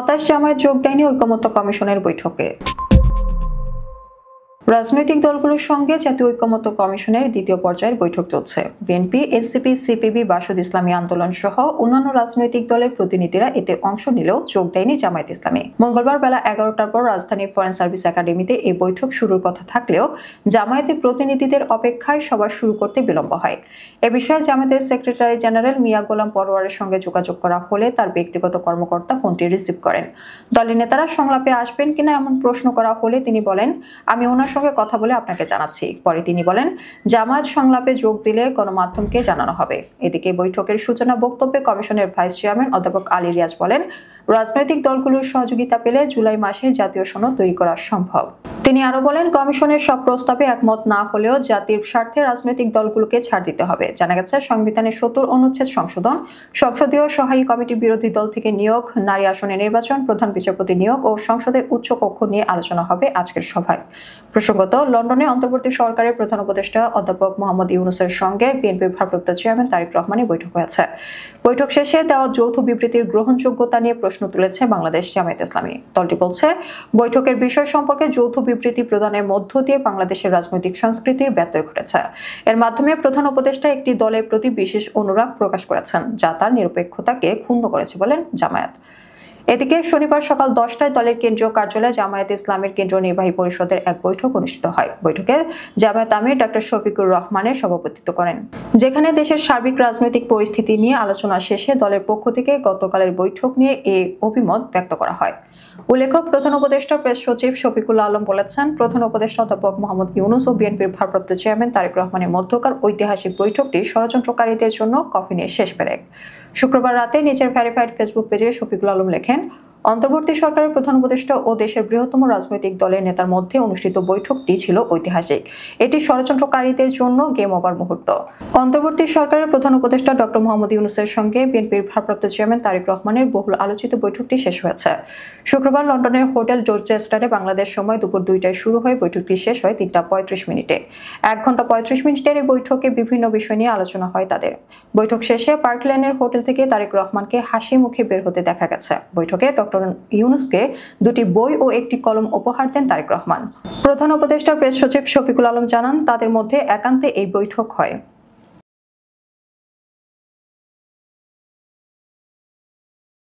হতাশ জামায়াত যোগ দেয়নি ঐকমত্য কমিশনের বৈঠকে। রাজনৈতিক দলগুলোর সঙ্গে জাতীয় ঐকমত্য কমিশনের দ্বিতীয় পর্যায়ের বৈঠক চলছে। বিএনপি, এনসিপি, সিপিবি, বাসদ ইসলামী আন্দোলন সহ অন্যান্য রাজনৈতিক দলের প্রতিনিধিরা এতে অংশ নিলেও যোগ দেয়নি জামায়াত ইসলামী। মঙ্গলবার বেলা 11টার পর রাজধানীর ফরেন সার্ভিস একাডেমিতে এই বৈঠক শুরুর কথা থাকলেও জামায়াতের প্রতিনিধিদের অপেক্ষায় সভা শুরু করতে বিলম্ব হয়। এ বিষয়ে জামায়াতের সেক্রেটারি জেনারেল মিয়া গোলাম পরোয়ারের সঙ্গে যোগাযোগ করা হলে তার ব্যক্তিগত কর্মকর্তা ফোনটি রিসিভ করেন। দলের নেতারা সংলাপে আসবেন কিনা এমন প্রশ্ন করা হলে তিনি বলেন, আমি ওনার সঙ্গে কথা বলে আপনাকে জানাচ্ছি। পরে তিনি বলেন, জামায়াত সংলাপে যোগ দিলে গণমাধ্যমকে জানানো হবে। এদিকে বৈঠকের সূচনা বক্তব্যে কমিশনের ভাইস চেয়ারম্যান অধ্যাপক আলী রিয়াজ বলেন, রাজনৈতিক দলগুলোর সহযোগিতা পেলে জুলাই মাসে জাতীয় সনদ তৈরি করা সম্ভব। তিনি আরো বলেন, কমিশনের সব প্রস্তাবে একমত না হলেও জাতির স্বার্থে রাজনৈতিক দলগুলোকে ছাড় দিতে হবে। জানা গেছে, সংবিধানের ৭০ অনুচ্ছেদ সংশোধন, সংসদীয় সহায়ী কমিটি, বিরোধী দল থেকে নিয়োগ, নারী আসনে নির্বাচন, প্রধান বিচারপতি নিয়োগ ও সংসদের উচ্চ কক্ষ নিয়ে আলোচনা হবে আজকের সভায়। প্রসঙ্গত, লন্ডনে অন্তর্বর্তী সরকারের প্রধান উপদেষ্টা অধ্যাপক মোহাম্মদ ইউনূসের সঙ্গে বিএনপির ভারপ্রাপ্ত চেয়ারম্যান তারেক রহমানের বৈঠক হয়েছে। বৈঠক শেষে দেওয়া যৌথ বিবৃতির গ্রহণযোগ্যতা নিয়ে প্রশ্ন তুলেছে বাংলাদেশ জামায়াত ইসলামী। দলটি বলছে, বৈঠকের বিষয় সম্পর্কে যৌথ বিবৃতি প্রদানের মধ্য দিয়ে বাংলাদেশের রাজনৈতিক সংস্কৃতির ব্যত্যয় ঘটেছে। এর মাধ্যমে প্রধান উপদেষ্টা একটি দলের প্রতি বিশেষ অনুরাগ প্রকাশ করেছেন, যা তার নিরপেক্ষতাকে ক্ষুণ্ণ করেছে বলেন জামায়াত। এদিকে শনিবার সকাল 10টায় দলের কেন্দ্রীয় কার্যালয়ে জামায়াত ইসলামীর কেন্দ্রীয় নির্বাহী পরিষদের এক বৈঠক অনুষ্ঠিত হয়। বৈঠকে জামায়াত আমির ডক্টর শফিকুর রহমানের সভাপতিত্ব করেন, যেখানে দেশের সার্বিক রাজনৈতিক পরিস্থিতি নিয়ে আলোচনা শেষে দলের পক্ষ থেকে গতকালের বৈঠক নিয়ে এই অভিমত ব্যক্ত করা হয়। উল্লেখ্য, প্রধান উপদেষ্টা প্রেস সচিব শফিকুল আলম বলেছেন, প্রধান উপদেষ্টা অধ্যাপক মোহাম্মদ ইউনূস ও বিএনপির ভারপ্রাপ্ত চেয়ারম্যান তারেক রহমানের মধ্যকার ঐতিহাসিক বৈঠকটি ষড়যন্ত্রকারীদের জন্য কফিনের শেষ পেরেক। শুক্রবার রাতে নিজের ভেরিফাইড ফেসবুক পেজে শফিকুল আলম লেখেন, অন্তর্বর্তী সরকারের প্রধান উপদেষ্টা ও দেশের বৃহত্তম রাজনৈতিক দলের নেতার মধ্যে অনুষ্ঠিত বৈঠকটি ছিল ঐতিহাসিক। এটি ষড়যন্ত্রকারীদের জন্য গেম ওভার মুহূর্ত। অন্তর্বর্তী সরকারের প্রধান উপদেষ্টা ডক্টর মোহাম্মদ ইউনূসের সঙ্গে বিএনপির ভারপ্রাপ্ত চেয়ারম্যান তারেক রহমানের বহুল আলোচিত বৈঠকটি শেষ হয়েছে। শুক্রবার লন্ডনের হোটেল ডোরচেস্টারে বাংলাদেশ সময় দুপুর 2টায় শুরু হয়ে বৈঠকটি শেষ হয় 3টা 35 মিনিটে। 1 ঘন্টা 35 মিনিটের এই বৈঠকে বিভিন্ন বিষয় নিয়ে আলোচনা হয় তাদের। বৈঠক শেষে পার্ক লেনের হোটেল থেকে তারেক রহমানকে হাসি মুখে বের হতে দেখা গেছে। বৈঠকে ডক্টর ইউনূসকে 2টি বই ও একটি কলম উপহার দেন তারেক রহমান। প্রধান উপদেষ্টার প্রেস সচিব শফিকুল আলম জানান, তাদের মধ্যে একান্তে এই বৈঠক হয়।